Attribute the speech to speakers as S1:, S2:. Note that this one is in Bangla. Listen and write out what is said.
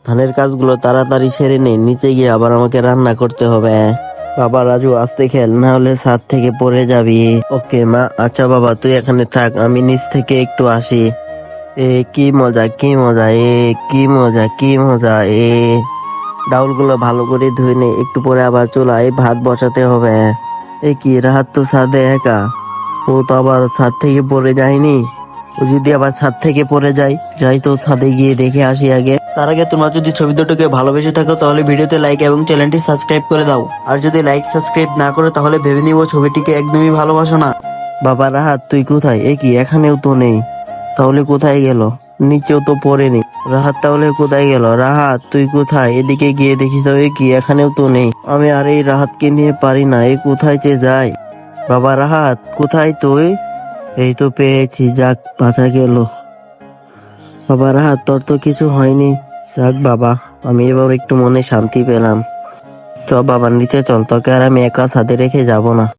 S1: ধানের কাজগুলো তাড়াতাড়ি সেরে নেই, নিচে গিয়ে আবার আমাকে রান্না করতে হবে। বাবা রাজু আস্তে খেল, না হলে ছাদ থেকে পড়ে যাবি। ওকে মা, আচ্ছা বাবা তুই এখানে থাক, আমি নিচ থেকে একটু আসি। এ কি মজা, কি মজা, কি মজা, কি মজা। ডাউলগুলো ভালো করে ধুয়ে নে, একটু পরে আবার চুলায় ভাত বসাতে হবে। কি রাহাত তো ছাদে একা, ও তো আবার ছাদ থেকে পড়ে যায়নি। ও যদি আবার ছাদ থেকে পড়ে যায়, যাই তো ছাদে গিয়ে দেখে আসি আগে। তার আগে তোমরা যদি ছবি দুটোকে ভালোবেসে থাকো তাহলে ভিডিওতে লাইক এবং চ্যানেলটি সাবস্ক্রাইব করে দাও। আর যদি লাইক সাবস্ক্রাইব না করো তাহলে ভেবে নিব ছবিটিকে একদমই ভালোবাসো না। বাবা রাহাত তুই কোথায়? কি এখানেও তো নেই, তাহলে কোথায় গেল? নিচেও তো পড়েনি। রাহাত তাহলে কোথায় গেল? রাহাত তুই কোথায়? এদিকে গিয়ে দেখি তো, কি এখানেও তো নেই। আমি আর এই রাহাতকে নিয়ে পারি না, কোথায় যে যায়। বাবা রাহাত কোথায় তুই? এই তো পেয়েছি, যাক বাঁচা গেল। বাবা রাহাত তোর তো কিছু হয়নি, যাক বাবা, আমি এবার একটু মনে শান্তি পেলাম। চল বাবা নিচে চল, তোকে আর আমি একা ছাদে রেখে যাব না।